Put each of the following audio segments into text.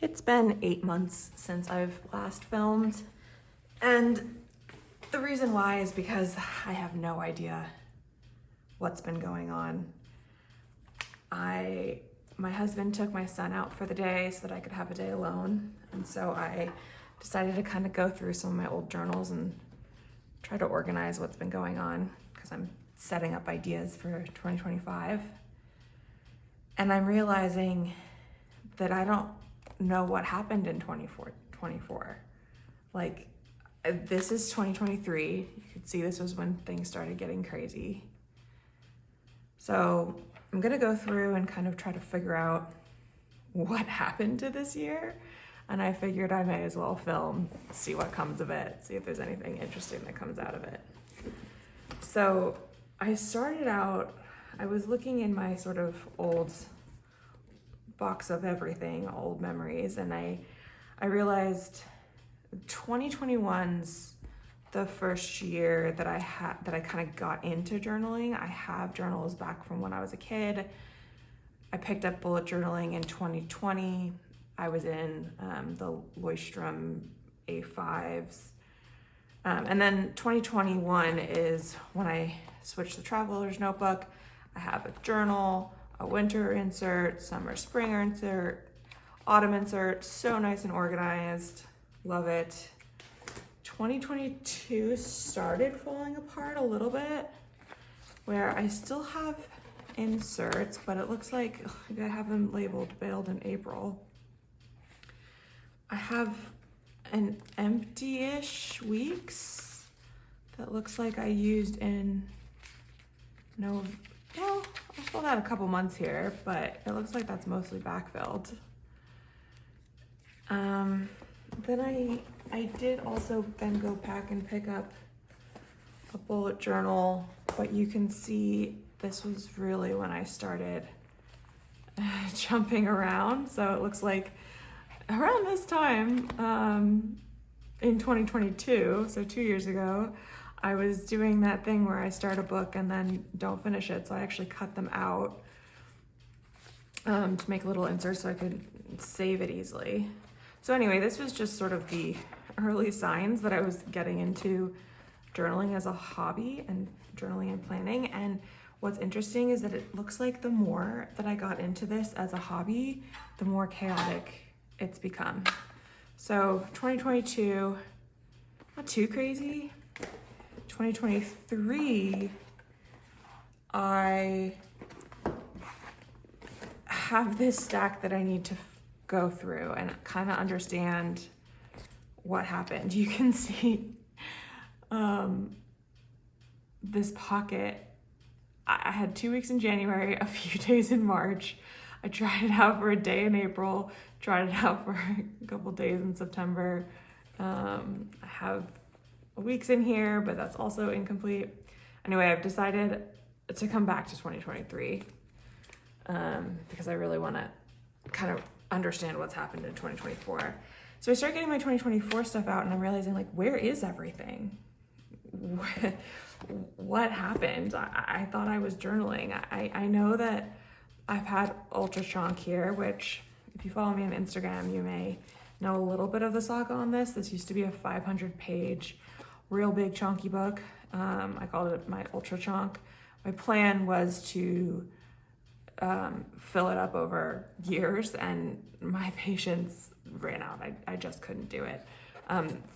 It's been 8 months since I've last filmed, and the reason why is because I have no idea what's been going on. My husband took my son out for the day so that I could have a day alone, and so I decided to kind of go through some of my old journals and try to organize what's been going on because I'm setting up ideas for 2025. And I'm realizing that I don't know what happened in 24. Like, this is 2023. You could see this was when things started getting crazy. So I'm gonna go through and kind of try to figure out what happened to this year. And I figured I may as well film, see what comes of it, see if there's anything interesting that comes out of it. So I started out, I was looking in my sort of old box of everything, old memories, and I realized 2021's the first year that I kind of got into journaling. I have journals back from when I was a kid. I picked up bullet journaling in 2020. I was in the Leuchtturm A5s. And then 2021 is when I switched to Traveler's Notebook. I have a journal, a winter insert, summer, spring insert, autumn insert, so nice and organized, love it. 2022 started falling apart a little bit, where I still have inserts, but it looks like I have them labeled bailed in April. I have an empty-ish weeks that looks like I used in well, I still had a couple months here, but it looks like that's mostly backfilled. Then I did also then go back and pick up a bullet journal, but you can see this was really when I started jumping around. So it looks like around this time in 2022, so 2 years ago, I was doing that thing where I start a book and then don't finish it. So I actually cut them out to make little inserts so I could save it easily. So anyway, this was just sort of the early signs that I was getting into journaling as a hobby and journaling and planning. And what's interesting is that it looks like the more that I got into this as a hobby, the more chaotic it's become. So 2022, not too crazy. 2023, I have this stack that I need to go through and kind of understand what happened. You can see this pocket. I had 2 weeks in January, a few days in March. I tried it out for a day in April, tried it out for a couple days in September. I have weeks in here, but that's also incomplete. Anyway, I've decided to come back to 2023 because I really want to kind of understand what's happened in 2024. So I start getting my 2024 stuff out and I'm realizing, like, where is everything? What happened? I thought I was journaling. I know that I've had Ultra Chonk here, which if you follow me on Instagram, you may know a little bit of the saga on this. This used to be a 500-page, real big chonky book. I called it my Ultra Chonk. My plan was to fill it up over years, and my patience ran out. I just couldn't do it.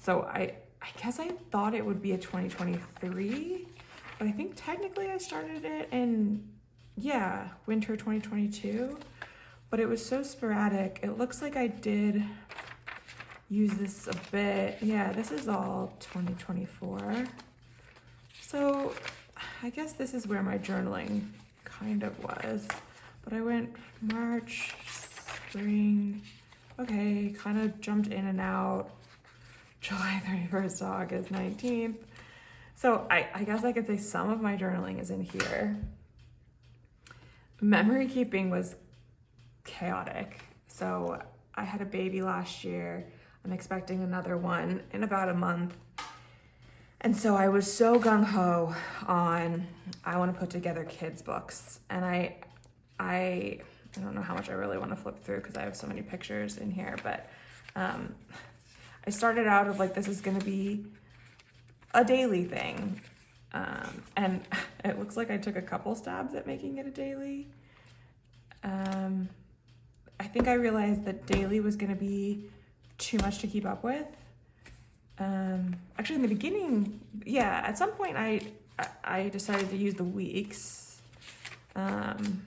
So I guess I thought it would be a 2023, but I think technically I started it in, winter 2022, but it was so sporadic. It looks like I did use this a bit. Yeah, this is all 2024. So I guess this is where my journaling kind of was. But I went March, spring, okay, kind of jumped in and out, July 31st to August 19th. So I guess I could say some of my journaling is in here. Memory keeping was chaotic. So I had a baby last year. I'm expecting another one in about a month. And so I was so gung-ho on, I want to put together kids' books. And I I don't know how much I really want to flip through because I have so many pictures in here, but I started out of like, this is going to be a daily thing. And it looks like I took a couple stabs at making it a daily. I think I realized that daily was going to be too much to keep up with. Actually in the beginning, yeah, at some point I decided to use the weeks. And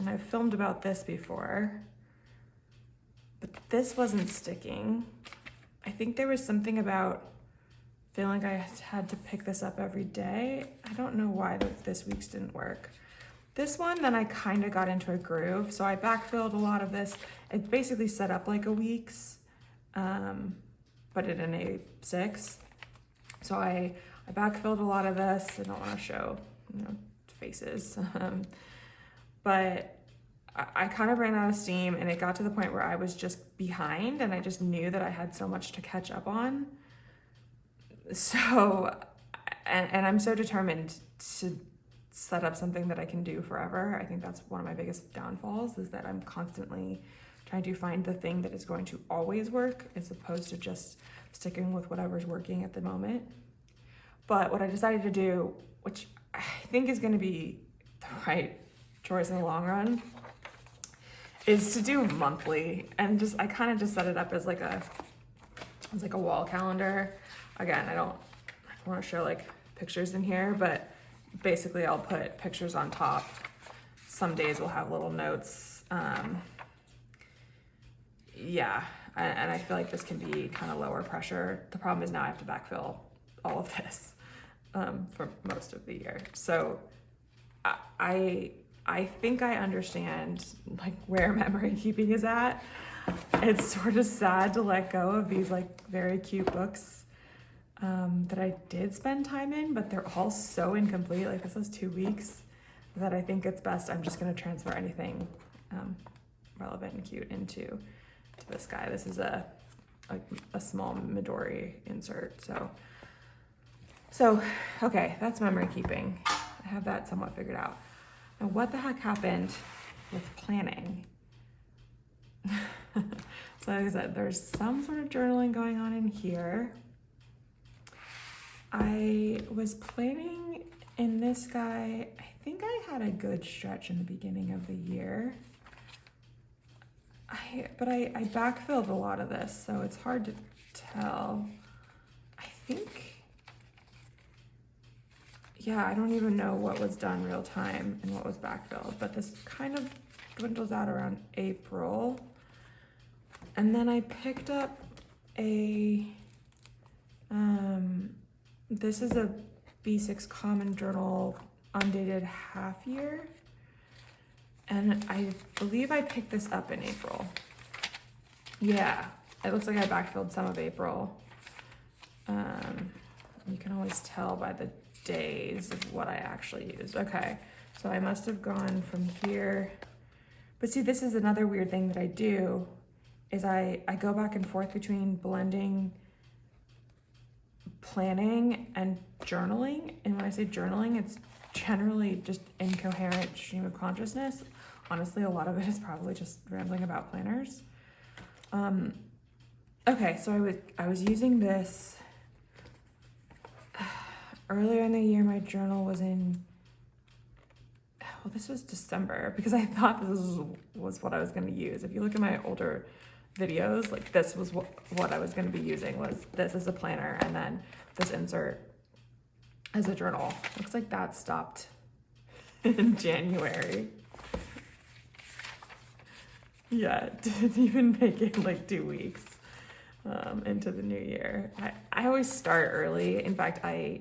I've filmed about this before, but this wasn't sticking. I think there was something about feeling like I had to pick this up every day. I don't know why this week's didn't work. This one, then I kind of got into a groove. So I backfilled a lot of this. It's basically set up like a week's, but in an A6. So I backfilled a lot of this. I don't want to show, faces. But I kind of ran out of steam, and it got to the point where I was just behind, and I just knew that I had so much to catch up on. So, and I'm so determined to set up something that I can do forever. I think that's one of my biggest downfalls, is that I'm constantly trying to find the thing that is going to always work as opposed to just sticking with whatever's working at the moment. But what I decided to do, which I think is going to be the right choice in the long run, is to do monthly. And I kind of just set it up as like a wall calendar. Again, I don't want to show like pictures in here, but basically I'll put pictures on top. Some days we'll have little notes. Yeah, and I feel like this can be kind of lower pressure. The problem is now I have to backfill all of this for most of the year. So I think I understand like where memory keeping is at. It's sort of sad to let go of these like very cute books that I did spend time in, but they're all so incomplete. Like this is 2 weeks, that I think it's best I'm just going to transfer anything relevant and cute into this guy. This is a small Midori insert. So okay, that's memory keeping. I have that somewhat figured out. Now, what the heck happened with planning? So like I said, there's some sort of journaling going on in here. I was planning in this guy, I think I had a good stretch in the beginning of the year. But I backfilled a lot of this, so it's hard to tell. I think, yeah, I don't even know what was done real time and what was backfilled, but this kind of dwindles out around April. And then I picked up this is a B6 Common Journal undated half year. And I believe I picked this up in April. Yeah, it looks like I backfilled some of April. You can always tell by the days of what I actually used. Okay, so I must have gone from here. But see, this is another weird thing that I do, is I go back and forth between blending planning and journaling. And when I say journaling, it's generally just incoherent stream of consciousness. Honestly, a lot of it is probably just rambling about planners. Okay, so I was using this earlier in the year. My journal was in, well, this was December, because I thought this was what I was going to use. If you look at my older videos, like this was what I was going to be using, was this as a planner and then this insert as a journal. Looks like that stopped in January. Yeah, didn't even make it like 2 weeks into the new year. I always start early. In fact, I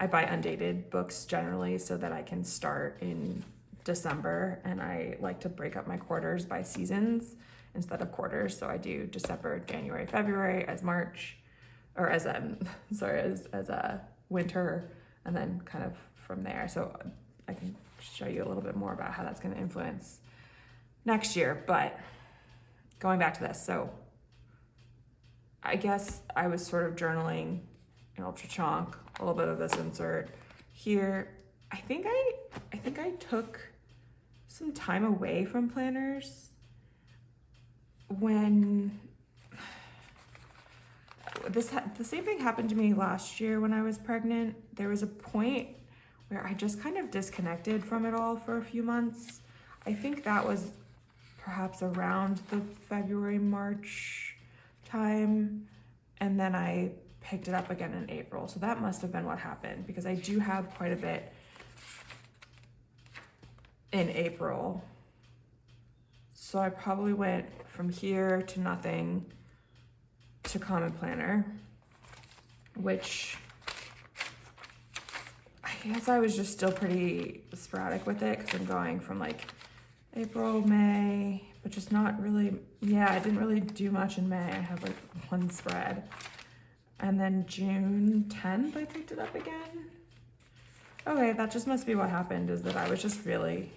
buy undated books generally so that I can start in December, and I like to break up my quarters by seasons instead of quarters. So I do December, January, February as March, or as a winter, and then kind of from there. So I can show you a little bit more about how that's going to influence next year. But going back to this, so I guess I was sort of journaling in Ultra Chonk, a little bit of this insert here. I think I took some time away from planners when the same thing happened to me last year when I was pregnant. There was a point where I just kind of disconnected from it all for a few months. I think that was perhaps around the February, March time. And then I picked it up again in April. So that must have been what happened, because I do have quite a bit in April. So I probably went from here to nothing to Common Planner, which I guess I was just still pretty sporadic with it, because I'm going from like April, May, but just not really, I didn't really do much in May. I had like one spread. And then June 10th, I picked it up again. Okay, that just must be what happened, is that I was just really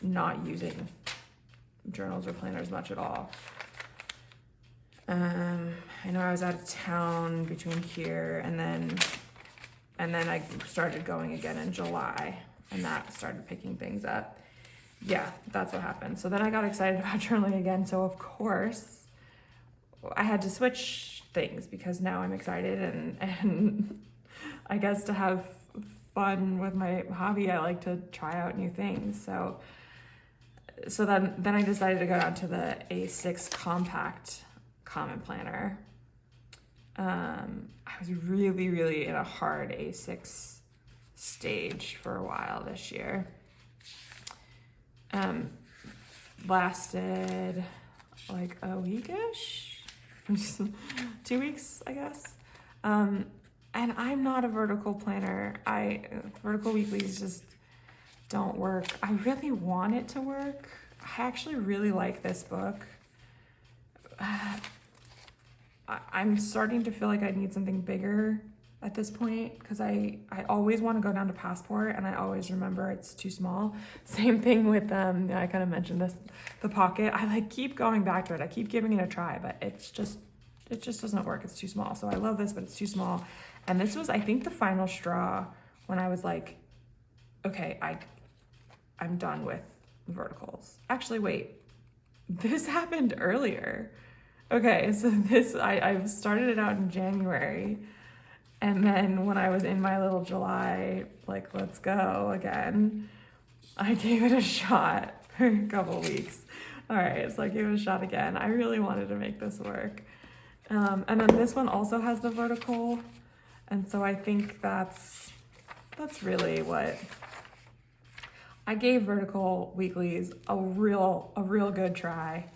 not using journals or planners much at all. I know I was out of town between here and then I started going again in July, and that started picking things up. Yeah, that's what happened. So then I got excited about journaling again. So of course I had to switch things, because now I'm excited and I guess to have fun with my hobby, I like to try out new things. So then I decided to go down to the A6 Compact Common Planner. I was really in a hard A6 stage for a while this year. Lasted like a weekish, 2 weeks, I guess. And I'm not a vertical planner. Vertical weeklies just don't work. I really want it to work. I actually really like this book. I'm starting to feel like I need something bigger at this point, because I always want to go down to Passport, and I always remember it's too small. Same thing with I kind of mentioned this, the Pocket. I like keep going back to it. I keep giving it a try, but it just doesn't work. It's too small. So I love this, but it's too small. And this was, I think, the final straw when I was like, okay, I'm done with verticals. Actually, wait, this happened earlier. Okay, so I started it out in January, and then when I was in my little July, like, let's go again, I gave it a shot for a couple weeks. All right, so I gave it a shot again. I really wanted to make this work. And then this one also has the vertical, and so I think that's really what I gave vertical weeklies a real good try.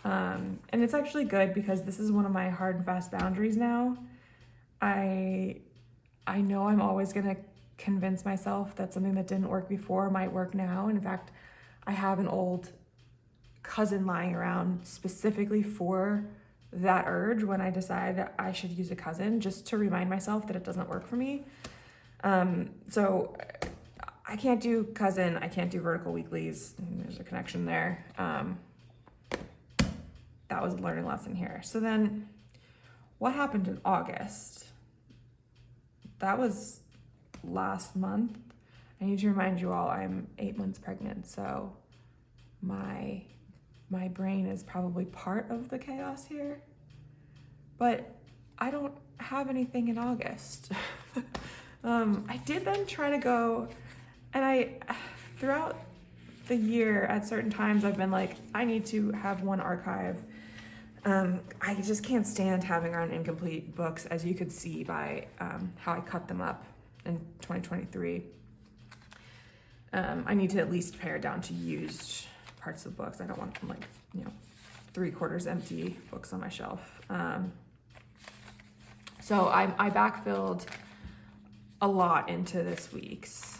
And it's actually good, because this is one of my hard and fast boundaries now. I know I'm always gonna convince myself that something that didn't work before might work now. And in fact, I have an old cousin lying around specifically for that urge when I decide I should use a cousin, just to remind myself that it doesn't work for me. So I can't do cousin, I can't do vertical weeklies. There's a connection there. That was a learning lesson here. So then what happened in August? That was last month. I need to remind you all, I'm 8 months pregnant. So my brain is probably part of the chaos here, but I don't have anything in August. I did then try to go, and throughout the year at certain times I've been like, I need to have one archive. I just can't stand having our incomplete books, as you could see by how I cut them up in 2023. I need to at least pare down to used parts of books. I don't want, like, 3/4 empty books on my shelf. So I backfilled a lot into this week's.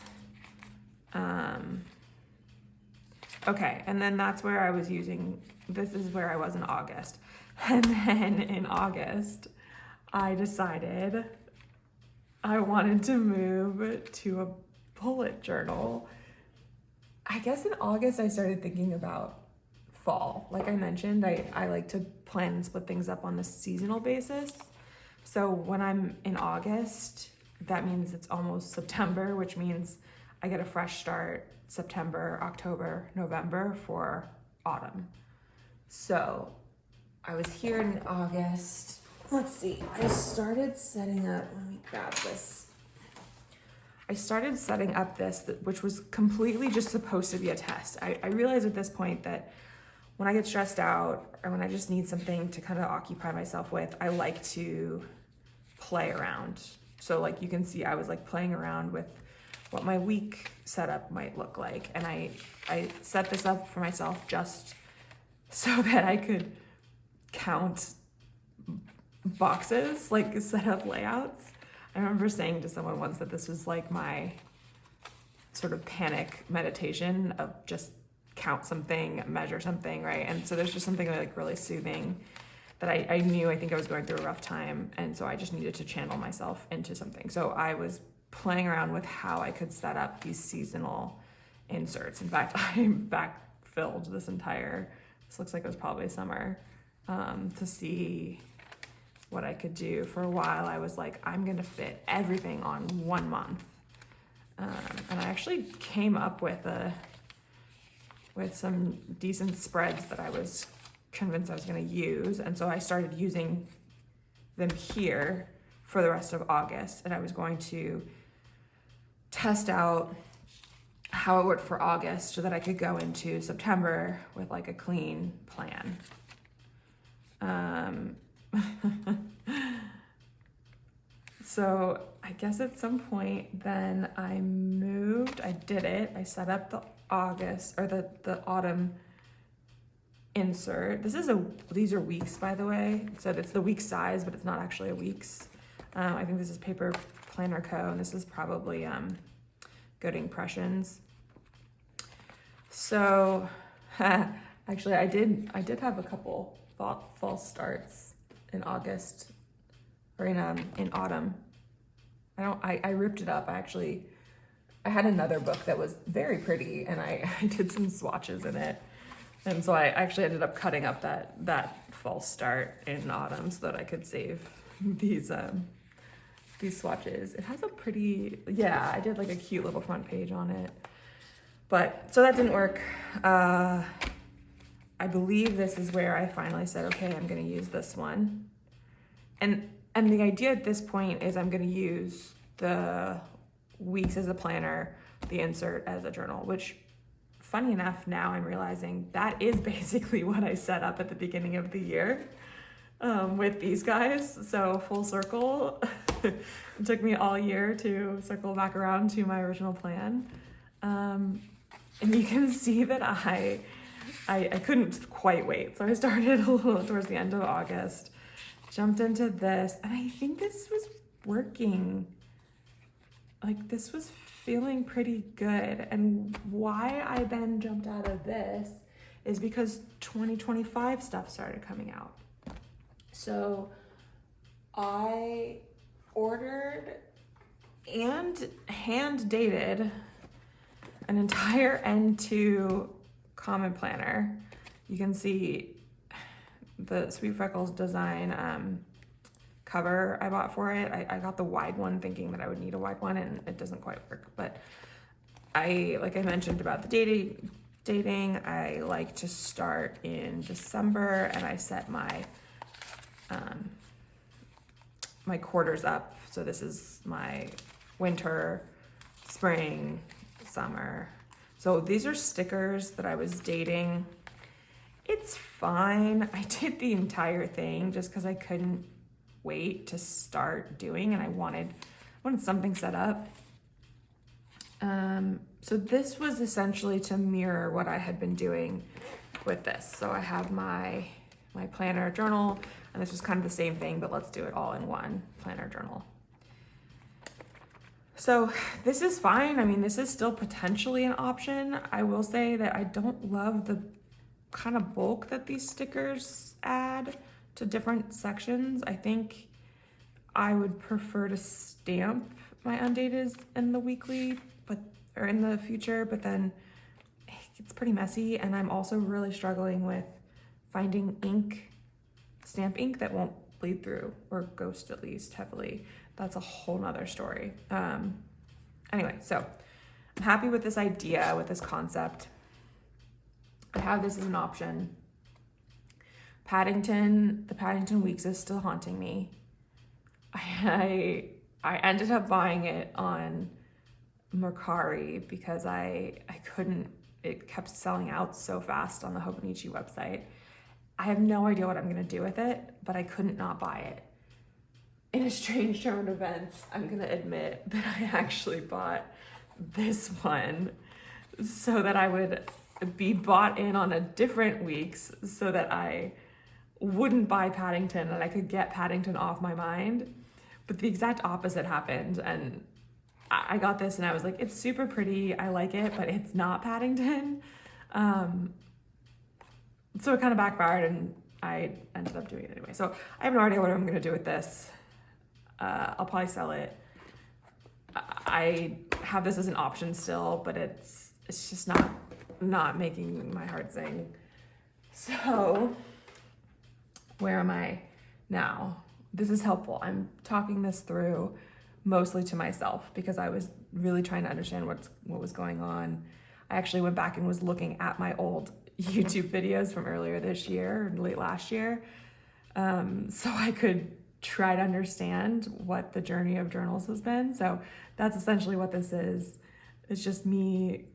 Okay, and then that's where I was using, this is where I was in August. And then in August, I decided I wanted to move to a bullet journal. I guess in August, I started thinking about fall. Like I mentioned, I like to plan and split things up on a seasonal basis. So when I'm in August, that means it's almost September, which means I get a fresh start September, October, November for autumn. So I was here in August. Let's see, I started setting up, let me grab this. I started setting up this, which was completely just supposed to be a test. I realized at this point that when I get stressed out or when I just need something to kind of occupy myself with, I like to play around. So like you can see, I was like playing around with what my week setup might look like. And I set this up for myself just so that I could count boxes, like set up layouts. I remember saying to someone once that this was like my sort of panic meditation of just count something, measure something, right? And so there's just something like really soothing that I knew, I think I was going through a rough time. And so I just needed to channel myself into something. So I was playing around with how I could set up these seasonal inserts. In fact, I backfilled this looks like it was probably summer, to see what I could do. For a while, I was like, I'm gonna fit everything on 1 month. And I actually came up with some decent spreads that I was convinced I was gonna use. And so I started using them here for the rest of August. And I was going to test out how it worked for August so that I could go into September with like a clean plan. So I guess at some point then I did it. I set up the August or the autumn insert. These are weeks, by the way. So it's the week size, but it's not actually a weeks. I think this is Paper Planner Co. And this is probably Good Impressions. So actually I did have a couple false starts in August or in autumn. I ripped it up. I had another book that was very pretty and I did some swatches in it. And so I actually ended up cutting up that false start in autumn so that I could save these swatches. It has a pretty, I did like a cute little front page on it. But, so that didn't work. I believe this is where I finally said, okay, I'm gonna use this one. And the idea at this point is I'm gonna use the weeks as a planner, the insert as a journal, which funny enough, now I'm realizing that is basically what I set up at the beginning of the year with these guys. So full circle, it took me all year to circle back around to my original plan. And you can see that I couldn't quite wait. So I started a little towards the end of August, jumped into this, and I think this was working. Like this was feeling pretty good. And why I then jumped out of this is because 2025 stuff started coming out. So I ordered and hand dated an entire N2 Common Planner. You can see the Sweet Freckles design cover I bought for it. I got the wide one thinking that I would need a wide one and it doesn't quite work. But like I mentioned about the dating, I like to start in December and I set my my quarters up. So this is my winter, spring, summer. So these are stickers that I was dating. It's fine. I did the entire thing just because I couldn't wait to start doing and I wanted something set up. So this was essentially to mirror what I had been doing with this. So I have my planner journal, and this was kind of the same thing, but let's do it all in one planner journal. So this is fine. I mean, this is still potentially an option. I will say that I don't love the kind of bulk that these stickers add to different sections. I think I would prefer to stamp my undated in the weekly, or in the future, but then it's pretty messy. And I'm also really struggling with finding stamp ink that won't bleed through or ghost at least heavily. That's a whole nother story. Anyway, so I'm happy with this idea, with this concept. I have this as an option. The Paddington Weeks is still haunting me. I ended up buying it on Mercari because I couldn't, it kept selling out so fast on the Hobonichi website. I have no idea what I'm gonna do with it, but I couldn't not buy it. In a strange turn of events, I'm gonna admit that I actually bought this one so that I would be bought in on a different weeks so that I wouldn't buy Paddington and I could get Paddington off my mind. But the exact opposite happened, and I got this and I was like, it's super pretty, I like it, but it's not Paddington. So it kind of backfired and I ended up doing it anyway. So I have no idea what I'm gonna do with this. I'll probably sell it. I have this as an option still, but it's just not making my heart sing. So where am I now? This is helpful. I'm talking this through mostly to myself because I was really trying to understand what was going on. I actually went back and was looking at my old YouTube videos from earlier this year, late last year, so I could try to understand what the journey of journals has been. So that's essentially what this is. It's just me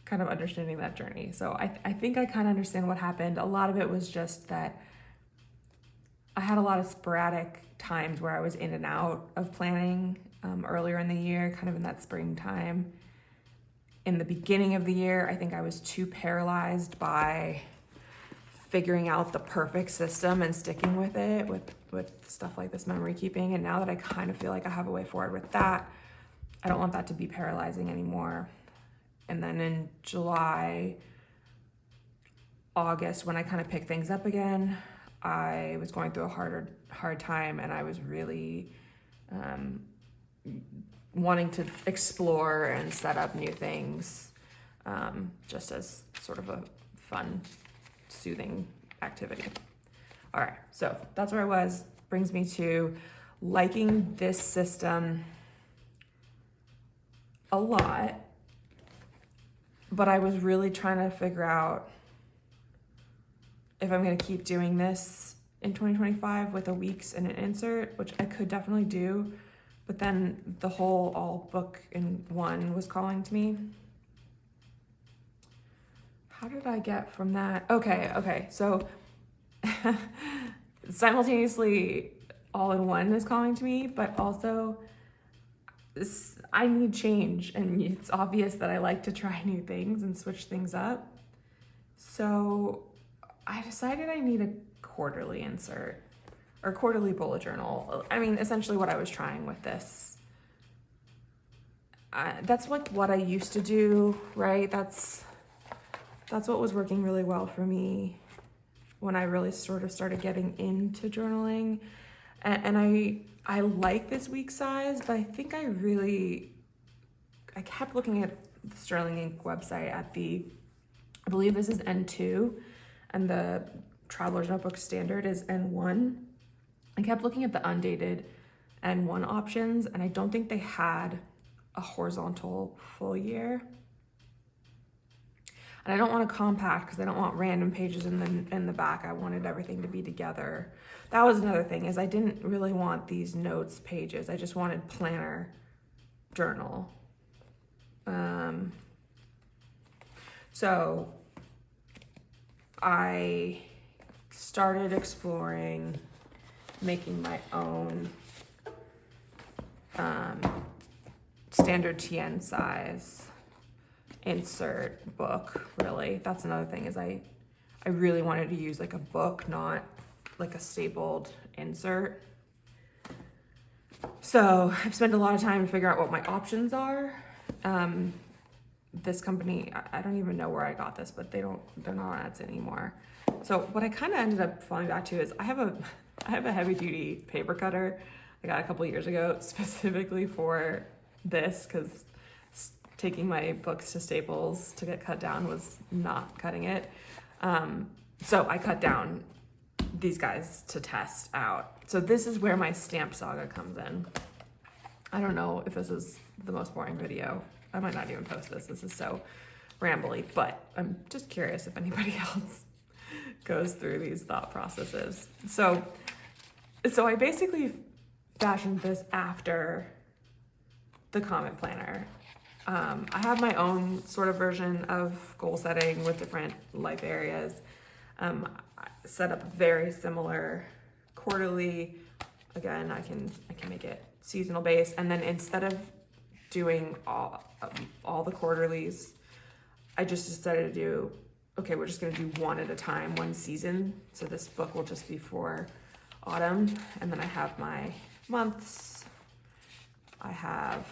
kind of understanding that journey. So I think I kind of understand what happened. A lot of it was just that I had a lot of sporadic times where I was in and out of planning earlier in the year, kind of in that springtime. In the beginning of the year, I think I was too paralyzed by figuring out the perfect system and sticking with it with stuff like this memory keeping. And now that I kind of feel like I have a way forward with that, I don't want that to be paralyzing anymore. And then in July, August, when I kind of picked things up again, I was going through a hard time, and I was really wanting to explore and set up new things, just as sort of a fun, soothing activity. All right, so that's where I was. Brings me to liking this system a lot, but I was really trying to figure out if I'm gonna keep doing this in 2025 with a weeks and an insert, which I could definitely do, but then the whole all book in one was calling to me. How did I get from that? Okay, so simultaneously all in one is calling to me, but also I need change, and it's obvious that I like to try new things and switch things up. So I decided I need a quarterly insert or quarterly bullet journal. I mean, essentially what I was trying with this. That's like what I used to do, right? That's what was working really well for me when I really sort of started getting into journaling. And I like this week size, but I think I kept looking at the Sterling Ink website at I believe this is N2, and the Traveler's Notebook standard is N1. I kept looking at the undated N1 options, and I don't think they had a horizontal full year. And I don't want a compact because I don't want random pages in the back. I wanted everything to be together. That was another thing, is I didn't really want these notes pages. I just wanted planner journal. So I started exploring making my own standard TN size insert book. Really, that's another thing, is I really wanted to use like a book, not like a stapled insert. So I've spent a lot of time to figure out what my options are. This company, I don't even know where I got this, but they're not on Etsy anymore. So what I kind of ended up falling back to is I have a heavy duty paper cutter I got a couple years ago specifically for this, because taking my books to Staples to get cut down was not cutting it. So I cut down these guys to test out. So this is where my stamp saga comes in. I don't know if this is the most boring video I might not even post this. This is so rambly, but I'm just curious if anybody else goes through these thought processes. So I basically fashioned this after the Comet Planner. I have my own sort of version of goal setting with different life areas. I set up very similar quarterly. Again, I can make it seasonal based, and then instead of doing all the quarterlies, I just decided to do, okay, we're just gonna do one at a time, one season. So this book will just be for autumn, and then I have my months, I have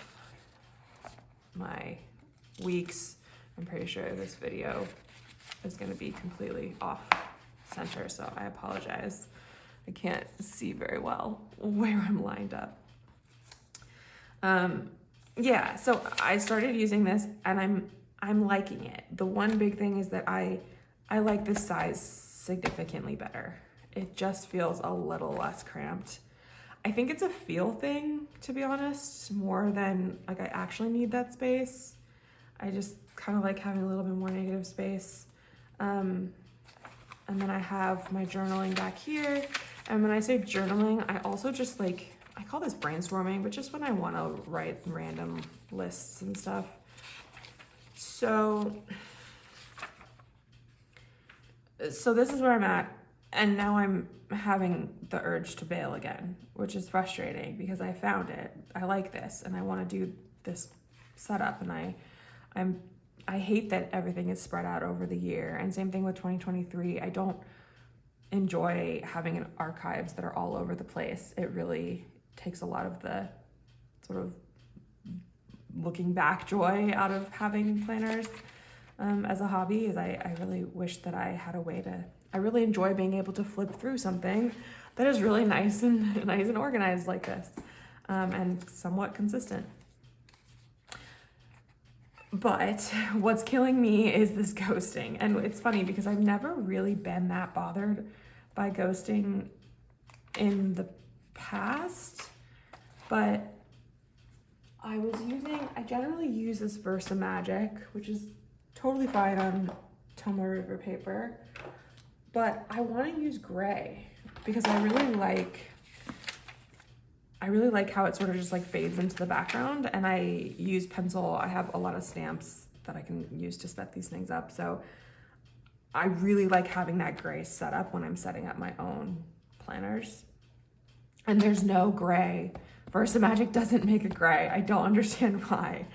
my weeks. I'm pretty sure this video is gonna be completely off center, so I apologize. I can't see very well where I'm lined up. Yeah, so I started using this and I'm liking it. The one big thing is that I like this size significantly better. It just feels a little less cramped. I think it's a feel thing, to be honest, more than like I actually need that space. I just kind of like having a little bit more negative space. And then I have my journaling back here. And when I say journaling, I also just like, I call this brainstorming, but just when I want to write random lists and stuff. So this is where I'm at. And now I'm having the urge to bail again, which is frustrating because I found it. I like this and I want to do this setup, and I hate that everything is spread out over the year. And same thing with 2023. I don't enjoy having an archives that are all over the place. It really takes a lot of the sort of looking back joy out of having planners as a hobby. Is I really wish that I had a way to, I really enjoy being able to flip through something that is really nice and organized like this, and somewhat consistent. But what's killing me is this ghosting. And it's funny because I've never really been that bothered by ghosting in the past, but I generally use this Versamagic, which is totally fine on Tomoe River paper, but I want to use gray because I really like how it sort of just like fades into the background, and I use pencil. I have a lot of stamps that I can use to set these things up. So I really like having that gray set up when I'm setting up my own planners. And there's no gray. Versamagic doesn't make a gray. I don't understand why.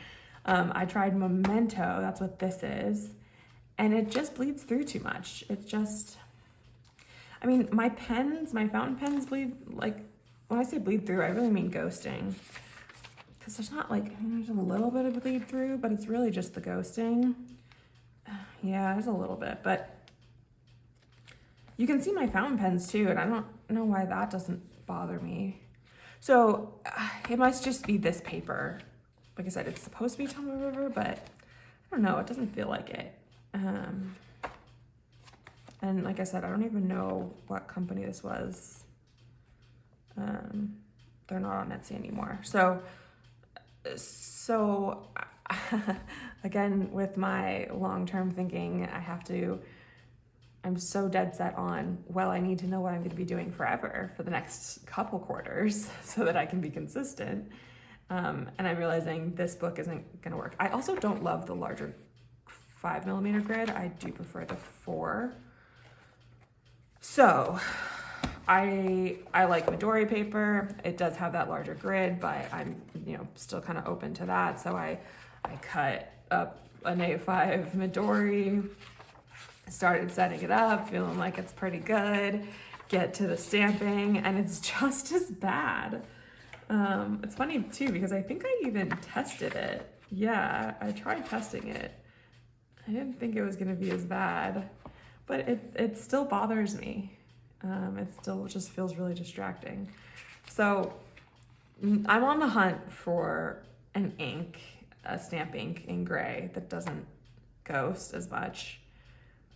I tried Memento, that's what this is, and it just bleeds through too much. It just, I mean, my fountain pens bleed, like, when I say bleed through, I really mean ghosting. Because there's not like, there's a little bit of bleed through, but it's really just the ghosting. Yeah, there's a little bit, but you can see my fountain pens too, and I don't know why that doesn't bother me. So it must just be this paper. Like I said, it's supposed to be Tomoe River, but I don't know, it doesn't feel like it. And like I said, I don't even know what company this was. They're not on Etsy anymore. So again, with my long-term thinking, I'm so dead set on, well, I need to know what I'm going to be doing forever for the next couple quarters so that I can be consistent. And I'm realizing this book isn't going to work. I also don't love the larger 5mm grid. I do prefer the 4. So I like Midori paper. It does have that larger grid, but I'm still kind of open to that. So I cut up an A5 Midori, started setting it up, feeling like it's pretty good, get to the stamping, and it's just as bad. It's funny too, because I think I even tested it. Yeah, I tried testing it. I didn't think it was gonna be as bad, but it still bothers me. It still just feels really distracting. So I'm on the hunt for an ink, a stamp ink in gray that doesn't ghost as much.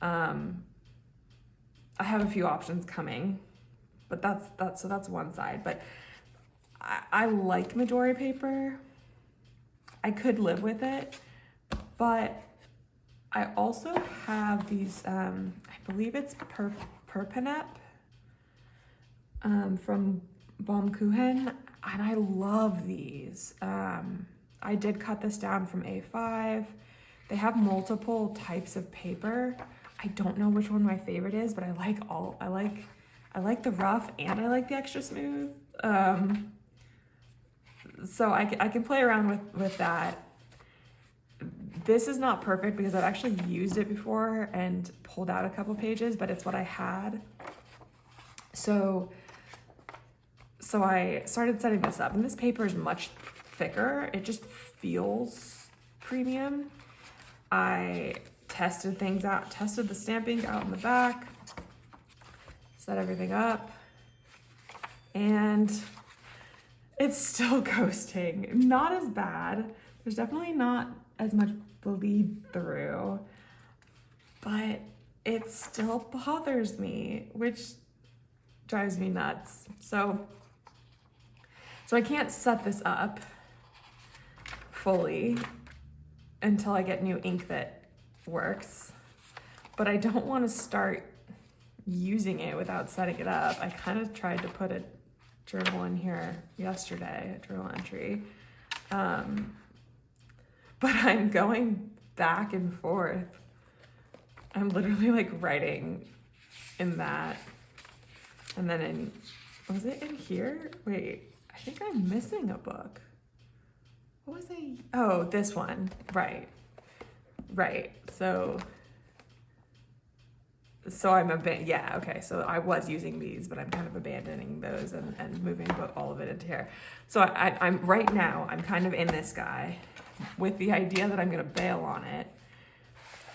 I have a few options coming, but that's one side. But I like Midori paper. I could live with it, but I also have these, I believe it's Perpenep from Baumkuchen, and I love these. I did cut this down from A5. They have multiple types of paper. I don't know which one my favorite is, but I like the rough and I like the extra smooth. So I can play around with that. This is not perfect because I've actually used it before and pulled out a couple pages, but it's what I had. So I started setting this up, and this paper is much thicker. It just feels premium. I tested things out, tested the stamping out in the back, set everything up, and it's still ghosting. Not as bad. There's definitely not as much bleed through, but it still bothers me, which drives me nuts. So I can't set this up fully until I get new ink that works, but I don't want to start using it without setting it up. I kind of tried to put a journal in here yesterday, a journal entry, but I'm going back and forth. I'm literally like writing in that, and then was it in here? Wait, I think I'm missing a book. What was I? Oh, this one. Right. So I'm yeah, okay. So I was using these, but I'm kind of abandoning those and moving all of it into here. So I'm right now, I'm kind of in this guy with the idea that I'm gonna bail on it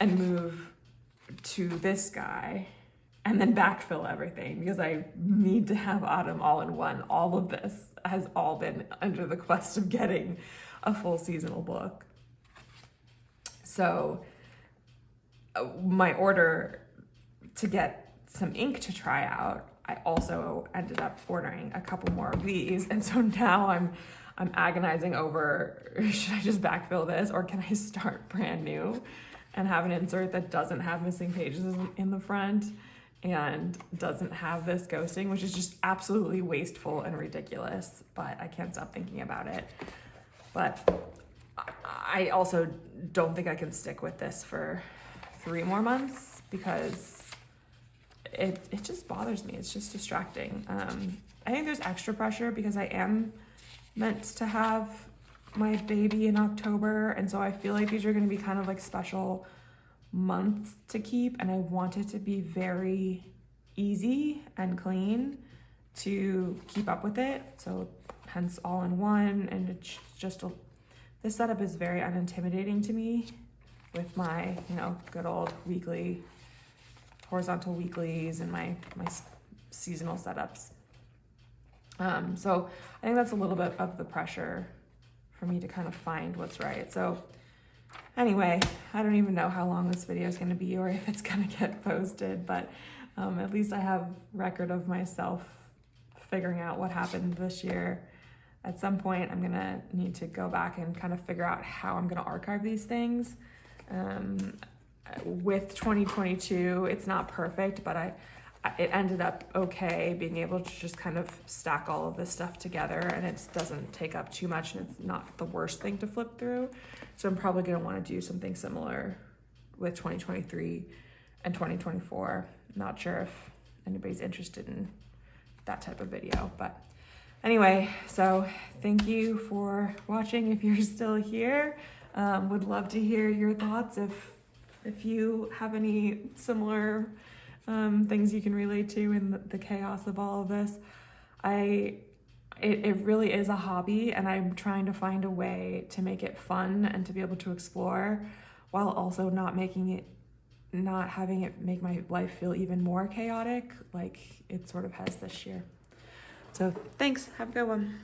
and move to this guy and then backfill everything because I need to have Autumn all in one. All of this has all been under the quest of getting a full seasonal book. So my order to get some ink to try out, I also ended up ordering a couple more of these. And so now I'm agonizing over, should I just backfill this or can I start brand new and have an insert that doesn't have missing pages in the front and doesn't have this ghosting, which is just absolutely wasteful and ridiculous, but I can't stop thinking about it. But I also don't think I can stick with this for 3 more months because it just bothers me. It's just distracting. I think there's extra pressure because I am meant to have my baby in October, and so I feel like these are going to be kind of like special months to keep, and I want it to be very easy and clean to keep up with it. So hence all in one, and it's just this setup is very unintimidating to me with my, good old weekly, horizontal weeklies and my seasonal setups. So I think that's a little bit of the pressure for me to kind of find what's right. So anyway, I don't even know how long this video is going to be or if it's going to get posted, but at least I have record of myself figuring out what happened this year. At some point, I'm going to need to go back and kind of figure out how I'm going to archive these things. With 2022, it's not perfect, but it ended up okay being able to just kind of stack all of this stuff together, and it doesn't take up too much, and it's not the worst thing to flip through. So I'm probably going to want to do something similar with 2023 and 2024. Not sure if anybody's interested in that type of video, but anyway, so thank you for watching if you're still here. Would love to hear your thoughts if you have any similar things you can relate to in the chaos of all of this. It really is a hobby, and I'm trying to find a way to make it fun and to be able to explore while also not having it make my life feel even more chaotic like it sort of has this year. So thanks, have a good one.